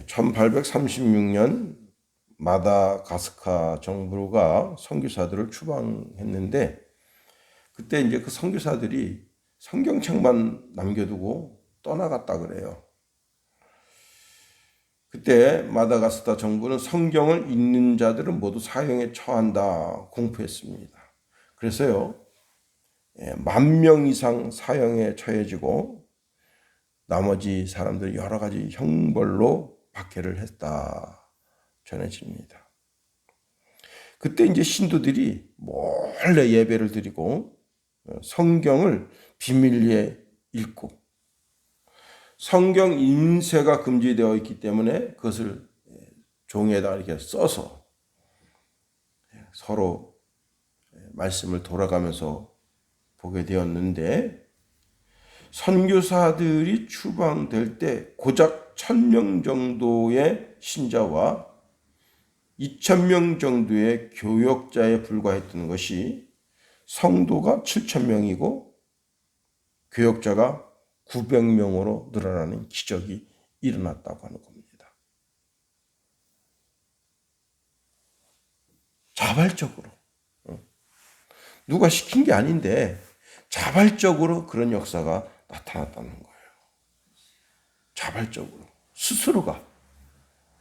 1836년 마다가스카 정부가 선교사들을 추방했는데, 그때 이제 그 선교사들이 성경책만 남겨두고 떠나갔다 그래요. 그때 마다가스카 정부는 성경을 읽는 자들은 모두 사형에 처한다 공포했습니다. 그래서요, 10,000명 이상 사형에 처해지고 나머지 사람들이 여러 가지 형벌로 박해를 했다 전해집니다. 그때 이제 신도들이 몰래 예배를 드리고 성경을 비밀리에 읽고, 성경 인쇄가 금지되어 있기 때문에 그것을 종에다 이렇게 써서 서로 말씀을 돌아가면서 보게 되었는데, 선교사들이 추방될 때 고작 1,000명 정도의 신자와 2,000명 정도의 교역자에 불과했던 것이 성도가 7,000명이고 교역자가 900명으로 늘어나는 기적이 일어났다고 하는 겁니다. 자발적으로, 누가 시킨 게 아닌데 자발적으로 그런 역사가 나타났다는 거예요. 자발적으로 스스로가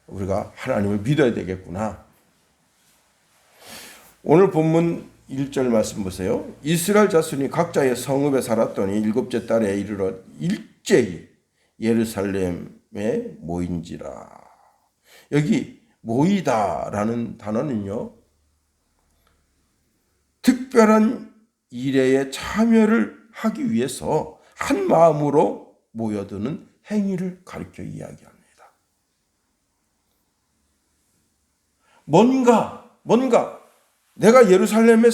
우리가 하나님을 믿어야 되겠구나. 오늘 본문 1절 말씀 보세요. 이스라엘 자손이 각자의 성읍에 살았더니 7째 달에 이르러 일제히 예루살렘에 모인지라. 여기 모이다라는 단어는요, 특별한 일에 참여를 하기 위해서 한 마음으로 모여드는 행위를 가르쳐 이야기합니다. 뭔가 내가 예루살렘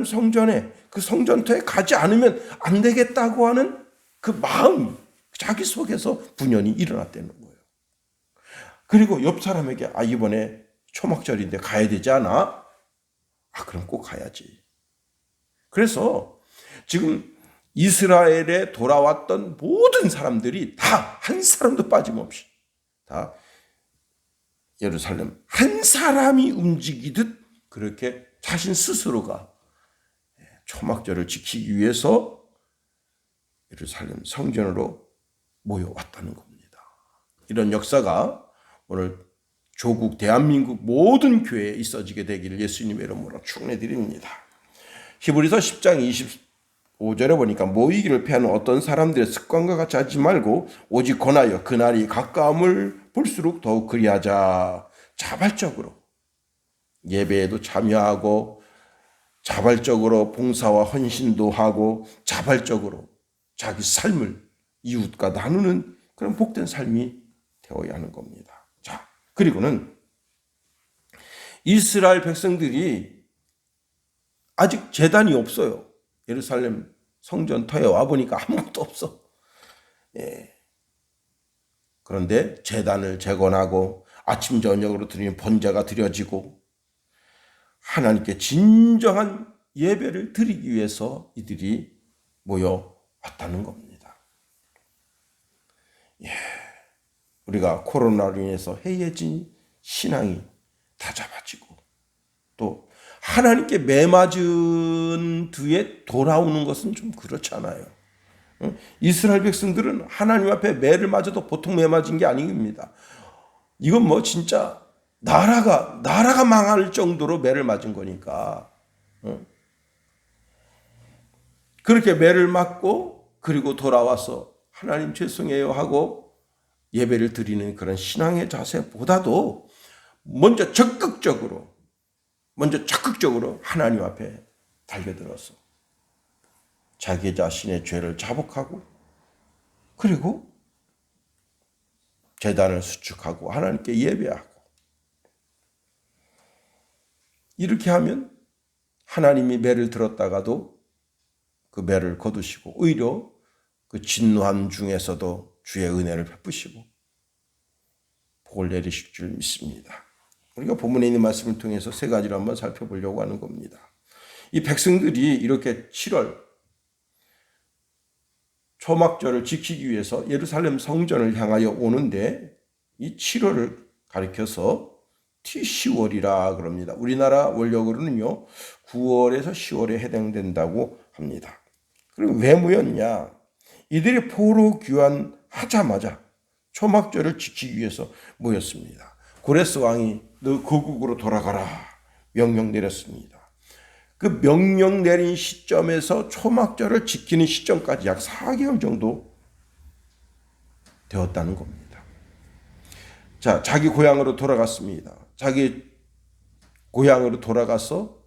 성전에, 그 성전터에 가지 않으면 안 되겠다고 하는 그 마음, 자기 속에서 분연이 일어났다는 거예요. 그리고 옆 사람에게 이번에 초막절인데 가야 되지 않아? 그럼 꼭 가야지. 그래서 지금 이스라엘에 돌아왔던 모든 사람들이 다 한 사람도 빠짐없이 다 예루살렘 한 사람이 움직이듯 그렇게 자신 스스로가 초막절을 지키기 위해서 예루살렘 성전으로 모여왔다는 겁니다. 이런 역사가 오늘 조국 대한민국 모든 교회에 있어지게 되기를 예수님의 이름으로 축원해 드립니다. 히브리서 10장 25절에 보니까 모이기를 피하는 어떤 사람들의 습관과 같이 하지 말고 오직 권하여 그날이 가까움을 볼수록 더욱 그리하자. 자발적으로 예배에도 참여하고 자발적으로 봉사와 헌신도 하고 자발적으로 자기 삶을 이웃과 나누는 그런 복된 삶이 되어야 하는 겁니다. 자, 그리고는 이스라엘 백성들이 아직 제단이 없어요. 예루살렘 성전터에 와보니까 아무것도 없어. 그런데 제단을 재건하고 아침 저녁으로 드리는 번제가 드려지고 하나님께 진정한 예배를 드리기 위해서 이들이 모여왔다는 겁니다. 우리가 코로나로 인해서 해이해진 신앙이 다잡아지고 또 하나님께 매 맞은 뒤에 돌아오는 것은 좀 그렇잖아요. 이스라엘 백성들은 하나님 앞에 매를 맞아도 보통 매 맞은 게 아닙니다. 이건 진짜 나라가 망할 정도로 매를 맞은 거니까. 그렇게 매를 맞고 그리고 돌아와서 하나님 죄송해요 하고 예배를 드리는 그런 신앙의 자세보다도 먼저 적극적으로 하나님 앞에 달려들어서 자기 자신의 죄를 자복하고 그리고 제단을 수축하고 하나님께 예배하고, 이렇게 하면 하나님이 매를 들었다가도 그 매를 거두시고 오히려 그 진노함 중에서도 주의 은혜를 베푸시고 복을 내리실 줄 믿습니다. 우리가 본문에 있는 말씀을 통해서 세 가지를 한번 살펴보려고 하는 겁니다. 이 백성들이 이렇게 7월 초막절을 지키기 위해서 예루살렘 성전을 향하여 오는데 이 7월을 가리켜서 T10월이라 그럽니다. 우리나라 원력으로는요 9월에서 10월에 해당된다고 합니다. 그리고 왜 모였냐? 이들이 포로 귀환하자마자 초막절을 지키기 위해서 모였습니다. 고레스 왕이 너 고국으로 돌아가라 명령 내렸습니다. 그 명령 내린 시점에서 초막절을 지키는 시점까지 약 4개월 정도 되었다는 겁니다. 자, 자기 고향으로 돌아갔습니다. 자기 고향으로 돌아가서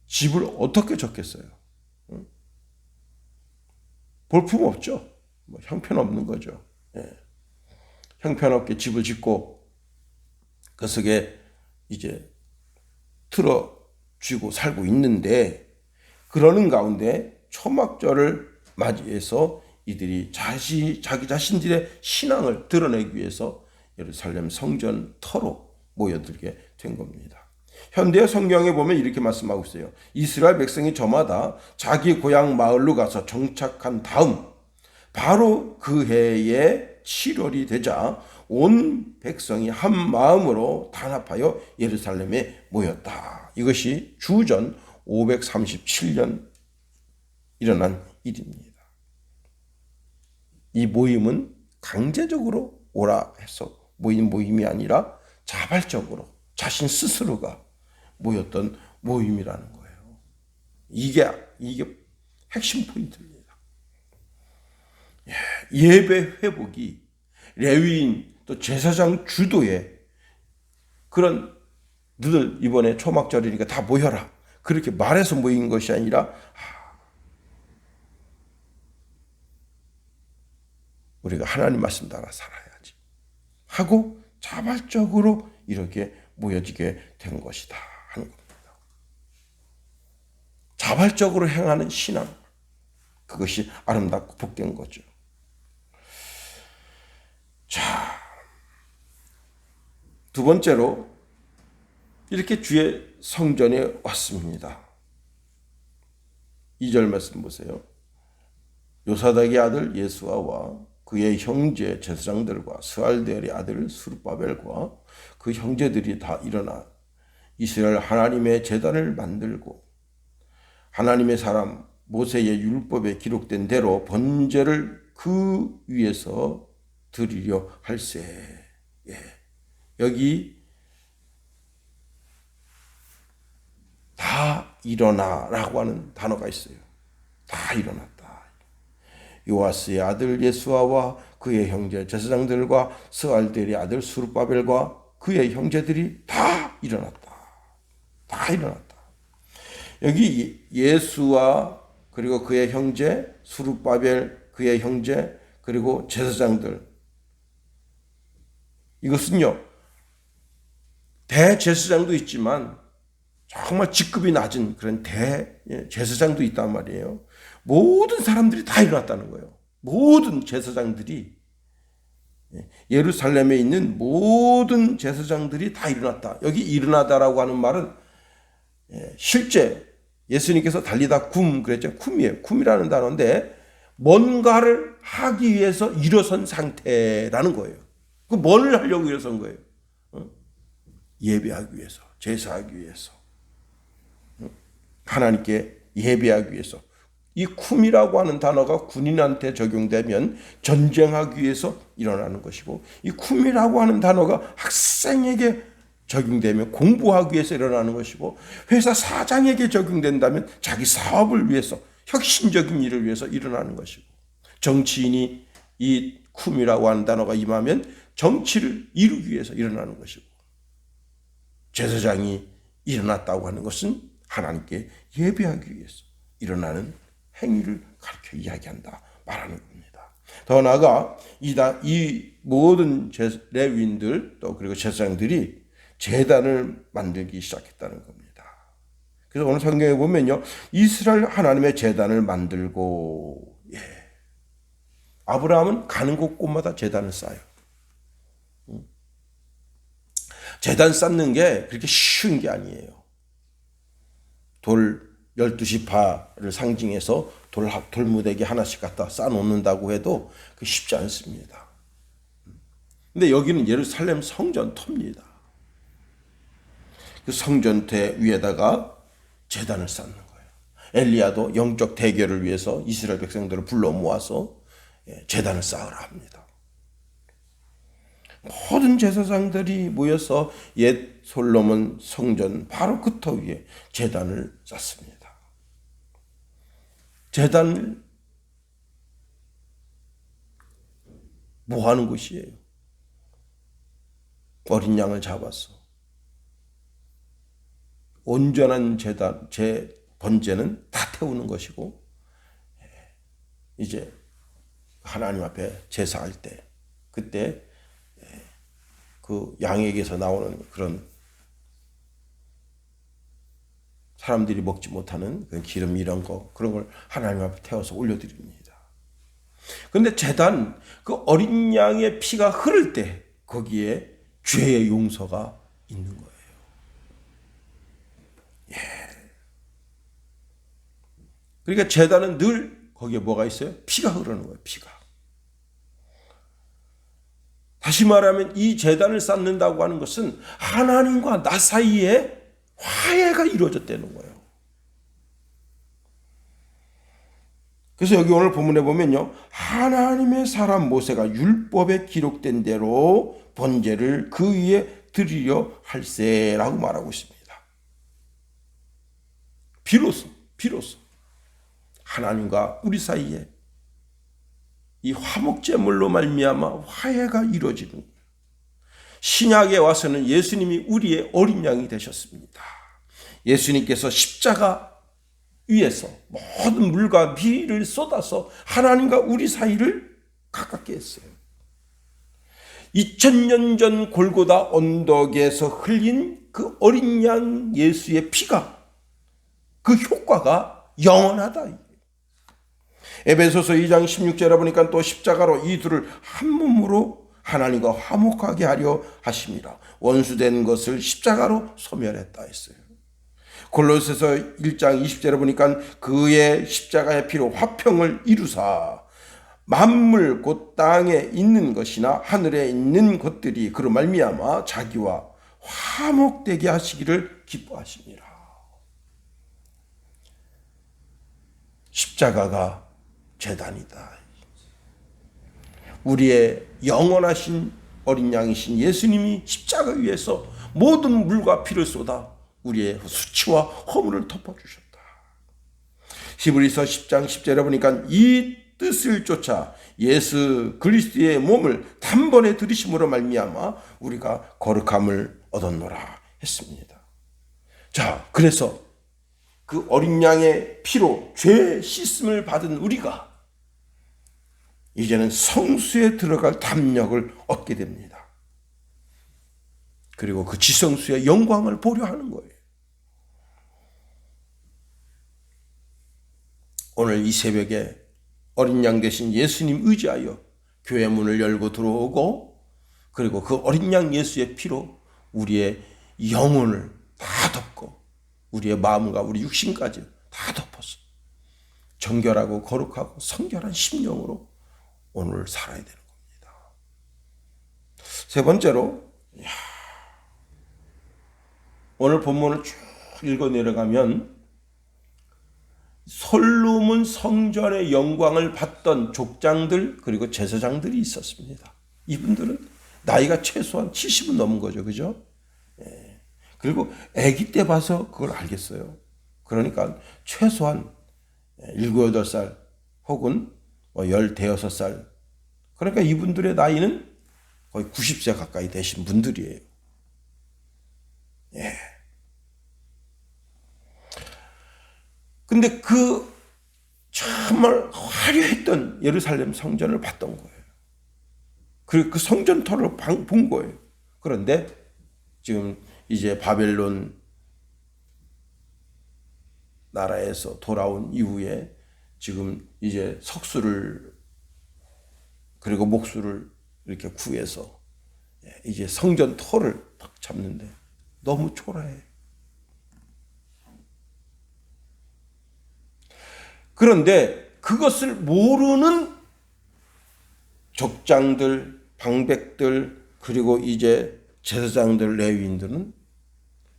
집을 어떻게 졌겠어요? 볼품 없죠. 뭐 형편없는 거죠. 예. 형편없게 집을 짓고 그 속에 이제 틀어쥐고 살고 있는데 그러는 가운데 초막절을 맞이해서 이들이 자기 자신들의 신앙을 드러내기 위해서 예루살렘 성전 터로 모여들게 된 겁니다. 현대 성경에 보면 이렇게 말씀하고 있어요. 이스라엘 백성이 저마다 자기 고향 마을로 가서 정착한 다음 바로 그 해에 7월이 되자 온 백성이 한 마음으로 단합하여 예루살렘에 모였다. 이것이 주전 537년 일어난 일입니다. 이 모임은 강제적으로 오라 해서 모인 모임이 아니라 자발적으로 자신 스스로가 모였던 모임이라는 거예요. 이게 핵심 포인트입니다. 예배 회복이 레위인 또 제사장 주도의 그런 너들 이번에 초막절이니까 다 모여라 그렇게 말해서 모인 것이 아니라 우리가 하나님 말씀 따라 살아야지 하고 자발적으로 이렇게 모여지게 된 것이다 하는 겁니다. 자발적으로 행하는 신앙, 그것이 아름답고 복된 거죠. 자, 두 번째로 이렇게 주의 성전에 왔습니다. 2절 말씀 보세요. 요사닥의 아들 예수아와 그의 형제 제사장들과 스알데엘의 아들 스룹바벨과 그 형제들이 다 일어나 이스라엘 하나님의 제단을 만들고 하나님의 사람 모세의 율법에 기록된 대로 번제를 그 위에서 드리려 할세. 예. 여기 다 일어나라고 하는 단어가 있어요. 다 일어났다. 요아스의 아들 예수아와 그의 형제 제사장들과 스알델의 아들 스룹바벨과 그의 형제들이 다 일어났다. 다 일어났다. 여기 예수와 그리고 그의 형제 스룹바벨 그의 형제 그리고 제사장들 이것은요 대제사장도 있지만 정말 직급이 낮은 그런 대제사장도 있단 말이에요. 모든 사람들이 다 일어났다는 거예요. 모든 제사장들이 예루살렘에 있는 모든 제사장들이 다 일어났다. 여기 일어나다라고 하는 말은 실제 예수님께서 달리다 쿰 그랬죠. 쿰이에요. 쿰이라는 단어인데 뭔가를 하기 위해서 일어선 상태라는 거예요. 그 뭘 하려고 일어선 거예요? 예배하기 위해서, 제사하기 위해서, 하나님께 예배하기 위해서. 이 쿰이라고 하는 단어가 군인한테 적용되면 전쟁하기 위해서 일어나는 것이고 이 쿰이라고 하는 단어가 학생에게 적용되면 공부하기 위해서 일어나는 것이고 회사 사장에게 적용된다면 자기 사업을 위해서 혁신적인 일을 위해서 일어나는 것이고 정치인이 이 쿰이라고 하는 단어가 임하면 정치를 이루기 위해서 일어나는 것이고 제사장이 일어났다고 하는 것은 하나님께 예배하기 위해서 일어나는 행위를 가르쳐 이야기한다 말하는 겁니다. 더 나아가 이 모든 레위인들 또 그리고 제사장들이 제단을 만들기 시작했다는 겁니다. 그래서 오늘 성경에 보면요 이스라엘 하나님의 제단을 만들고 아브라함은 가는 곳곳마다 제단을 쌓아요. 제단 쌓는 게 그렇게 쉬운 게 아니에요. 돌 12지파를 상징해서 돌무더기 하나씩 갖다 쌓아놓는다고 해도 쉽지 않습니다. 근데 여기는 예루살렘 성전터입니다. 그 성전터 위에다가 제단을 쌓는 거예요. 엘리야도 영적 대결을 위해서 이스라엘 백성들을 불러 모아서 제단을 쌓으라 합니다. 모든 제사장들이 모여서 옛 솔로몬 성전 바로 그 터 위에 제단을 쌓습니다. 제단을 뭐 하는 곳이에요? 어린 양을 잡아서 온전한 제단, 번제는 다 태우는 것이고, 이제 하나님 앞에 제사할 때, 그때 그 양에게서 나오는 그런 사람들이 먹지 못하는 기름 이런 거, 그런 걸 하나님 앞에 태워서 올려드립니다. 그런데 제단, 그 어린 양의 피가 흐를 때 거기에 죄의 용서가 있는 거예요. 예. 그러니까 제단은 늘 거기에 뭐가 있어요? 피가 흐르는 거예요. 피가. 다시 말하면 이 제단을 쌓는다고 하는 것은 하나님과 나 사이에 화해가 이루어졌다는 거예요. 그래서 여기 오늘 본문에 보면요, 하나님의 사람 모세가 율법에 기록된 대로 번제를 그 위에 드리려 할세라고 말하고 있습니다. 비로소 하나님과 우리 사이에 이 화목제물로 말미암아 화해가 이루어지는 거예요. 신약에 와서는 예수님이 우리의 어린 양이 되셨습니다. 예수님께서 십자가 위에서 모든 물과 피를 쏟아서 하나님과 우리 사이를 가깝게 했어요. 2000년 전 골고다 언덕에서 흘린 그 어린 양 예수의 피가, 그 효과가 영원하다. 에베소서 2장 16절에 보니까 또 십자가로 이 둘을 한 몸으로 하나님과 화목하게 하려 하심이라. 원수된 것을 십자가로 소멸했다 했어요. 골로새서 1장 20절에 보니까 그의 십자가의 피로 화평을 이루사 만물 곧 땅에 있는 것이나 하늘에 있는 것들이 그로 말미암아 자기와 화목되게 하시기를 기뻐하십니다. 십자가가 제단이다. 우리의 영원하신 어린 양이신 예수님이 십자가 위에서 모든 물과 피를 쏟아 우리의 수치와 허물을 덮어주셨다. 히브리서 10장 10절에 보니까 이 뜻을 쫓아 예수 그리스도의 몸을 단번에 들이심으로 말미암아 우리가 거룩함을 얻었노라 했습니다. 자, 그래서 그 어린 양의 피로 죄 씻음을 받은 우리가 이제는 성수에 들어갈 담력을 얻게 됩니다. 그리고 그 지성수의 영광을 보려 하는 거예요. 오늘 이 새벽에 어린 양 되신 예수님 의지하여 교회 문을 열고 들어오고, 그리고 그 어린 양 예수의 피로 우리의 영혼을 다 덮고 우리의 마음과 우리 육신까지 다 덮어서 정결하고 거룩하고 성결한 심령으로 오늘 살아야 되는 겁니다. 세 번째로, 오늘 본문을 쭉 읽어 내려가면 솔로몬 성전의 영광을 받던 족장들 그리고 제사장들이 있었습니다. 이분들은 나이가 최소한 70은 넘은 거죠. 그죠? 그리고 아기 때 봐서 그걸 알겠어요. 그러니까 최소한 7, 8살 혹은 15살. 그러니까 이분들의 나이는 거의 90세 가까이 되신 분들이에요. 근데 그 정말 화려했던 예루살렘 성전을 봤던 거예요. 그리고 그 성전터를 본 거예요. 그런데 지금 이제 바벨론 나라에서 돌아온 이후에 지금 이제 석수를 그리고 목수를 이렇게 구해서 이제 성전터를 딱 잡는데 너무 초라해. 그런데 그것을 모르는 족장들, 방백들, 그리고 이제 제사장들 레위인들은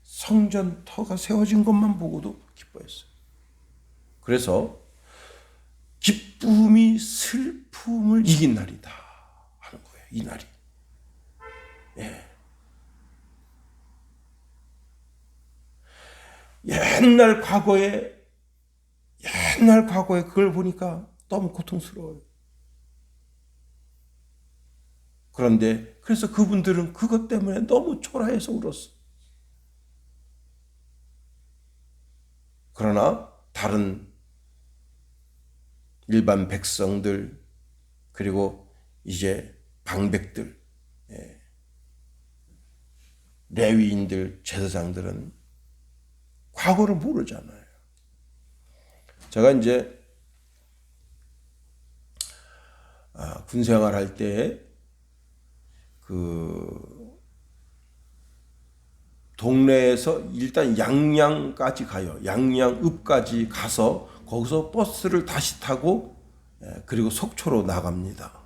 성전터가 세워진 것만 보고도 기뻐했어요. 그래서 기쁨이 슬픔을 이긴 날이다 하는 거예요. 이 날이. 예. 옛날 과거에 그걸 보니까 너무 고통스러워요. 그런데 그래서 그분들은 그것 때문에 너무 초라해서 울었어. 그러나 다른 일반 백성들 그리고 이제 방백들, 레위인들, 제사장들은 과거를 모르잖아요. 제가 이제 군 생활할 때 그 동네에서 일단 양양까지 가요. 양양읍까지 가서 거기서 버스를 다시 타고 그리고 속초로 나갑니다.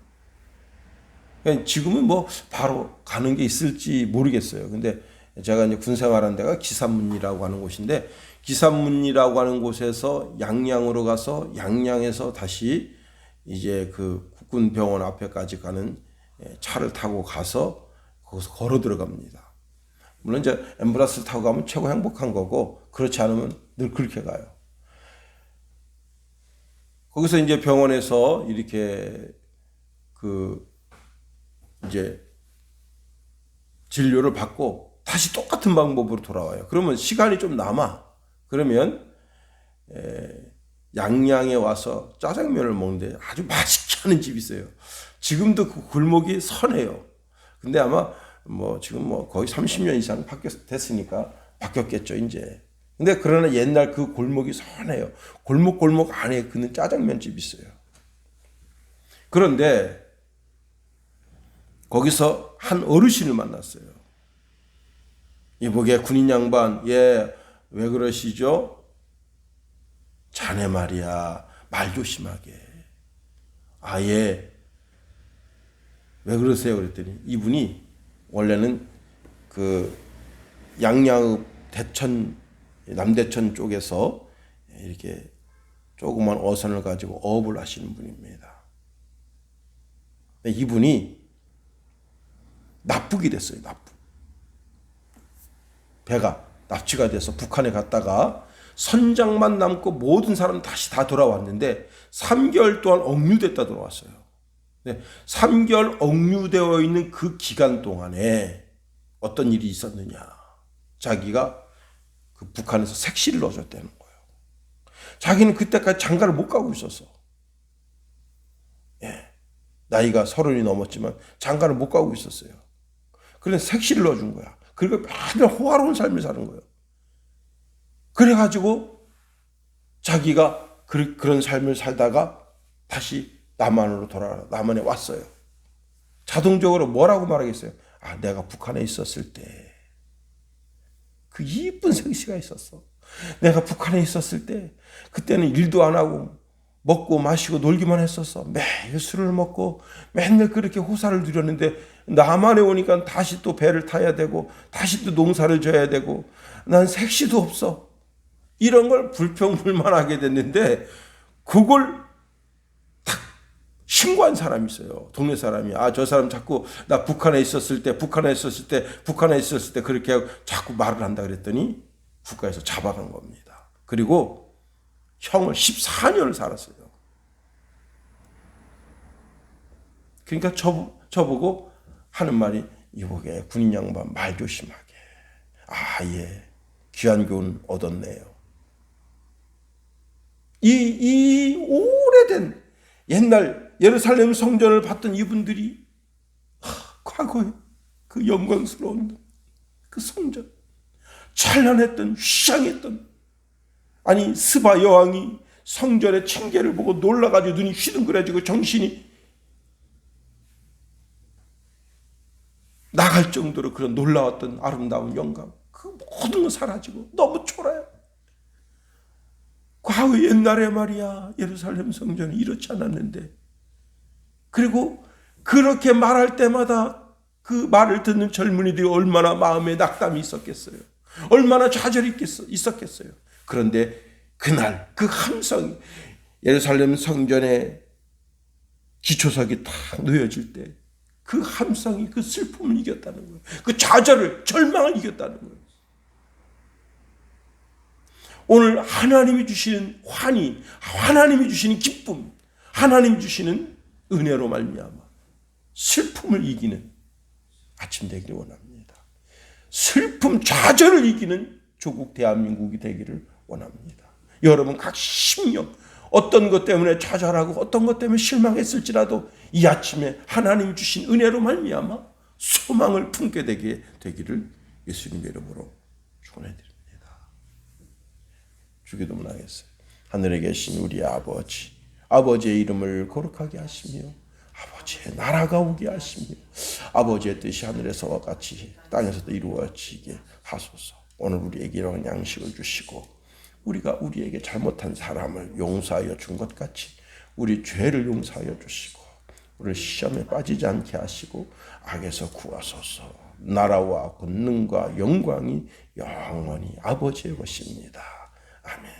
지금은 뭐 바로 가는 게 있을지 모르겠어요. 근데 제가 이제 군 생활한 데가 기산문이라고 하는 곳인데 기산문이라고 하는 곳에서 양양으로 가서 양양에서 다시 이제 그 국군병원 앞에까지 가는 차를 타고 가서 거기서 걸어 들어갑니다. 물론 이제 앰뷸런스를 타고 가면 최고 행복한 거고 그렇지 않으면 늘 그렇게 가요. 거기서 이제 병원에서 이렇게 그 이제 진료를 받고 다시 똑같은 방법으로 돌아와요. 그러면 시간이 좀 남아. 그러면 양양에 와서 짜장면을 먹는데 아주 맛있게 하는 집이 있어요. 지금도 그 골목이 선해요. 근데 아마 뭐 지금 뭐 거의 30년 이상 됐으니까 바뀌었겠죠, 이제. 근데 그러나 옛날 그 골목이 선해요. 골목 안에 그는 짜장면 집이 있어요. 그런데 거기서 한 어르신을 만났어요. 이보게 군인 양반, 예, 왜 그러시죠? 자네 말이야, 말 조심하게. 예, 왜 그러세요? 그랬더니 이분이 원래는 그 양양읍 대천, 남대천 쪽에서 이렇게 조그만 어선을 가지고 어업을 하시는 분입니다. 이분이 납북이 됐어요. 배가 납치가 돼서 북한에 갔다가 선장만 남고 모든 사람 다시 다 돌아왔는데 3개월 동안 억류됐다 돌아왔어요. 3개월 억류되어 있는 그 기간 동안에 어떤 일이 있었느냐. 자기가 그 북한에서 색시를 넣어줬다는 거예요. 자기는 그때까지 장가를 못 가고 있었어. 나이가 30이 넘었지만 장가를 못 가고 있었어요. 그래서 색시를 넣어준 거야. 그리고 매일 호화로운 삶을 사는 거예요. 그래가지고 자기가 그런 삶을 살다가 다시 남한에 왔어요. 자동적으로 뭐라고 말하겠어요? 내가 북한에 있었을 때 그 이쁜 색시가 있었어. 내가 북한에 있었을 때 그때는 일도 안 하고 먹고 마시고 놀기만 했었어. 매일 술을 먹고 맨날 그렇게 호사를 누렸는데 남한에 오니까 다시 또 배를 타야 되고 다시 또 농사를 져야 되고 난 색시도 없어. 이런 걸 불평불만하게 됐는데 그걸 딱 신고한 사람이 있어요. 동네 사람이. 저 사람 자꾸 나 북한에 있었을 때 그렇게 자꾸 말을 한다 그랬더니 국가에서 잡아간 겁니다. 그리고 형을 14년을 살았어요. 그러니까 저보고 하는 말이 이보게 군인 양반 말 조심하게. 예. 귀한 교훈 얻었네요. 이 오래된 옛날 예루살렘 성전을 봤던 이분들이 과거에 그 영광스러운 그 성전, 찬란했던 휘장했던 스바 여왕이 성전의 층계를 보고 놀라가지고 눈이 휘둥그레지고 정신이 나갈 정도로 그런 놀라웠던 아름다운 영광, 그 모든 건 사라지고 너무 초라해요. 과거 옛날에 말이야 예루살렘 성전이 이렇지 않았는데, 그리고 그렇게 말할 때마다 그 말을 듣는 젊은이들이 얼마나 마음에 낙담이 있었겠어요. 얼마나 좌절이 있었겠어요. 그런데 그날 그 함성이 예루살렘 성전에 기초석이 탁 놓여질 때 그 함성이 그 슬픔을 이겼다는 거예요. 그 좌절을, 절망을 이겼다는 거예요. 오늘 하나님이 주시는 환희, 하나님이 주시는 기쁨, 하나님이 주시는 은혜로 말미암아 슬픔을 이기는 아침 되기를 원합니다. 슬픔, 좌절을 이기는 조국 대한민국이 되기를 원합니다. 여러분 각 심령 어떤 것 때문에 좌절하고 어떤 것 때문에 실망했을지라도 이 아침에 하나님 주신 은혜로 말미암아 소망을 품게 되기를 예수님의 이름으로 축원해드립니다. 주기도문 하겠어요. 하늘에 계신 우리 아버지, 아버지의 이름을 거룩하게 하시며 아버지의 나라가 오게 하시며 아버지의 뜻이 하늘에서와 같이 땅에서도 이루어지게 하소서. 오늘 우리에게 이런 양식을 주시고 우리가 우리에게 잘못한 사람을 용서하여 준 것 같이 우리 죄를 용서하여 주시고 우리를 시험에 빠지지 않게 하시고 악에서 구하소서. 나라와 권능과 영광이 영원히 아버지의 것입니다. 아멘.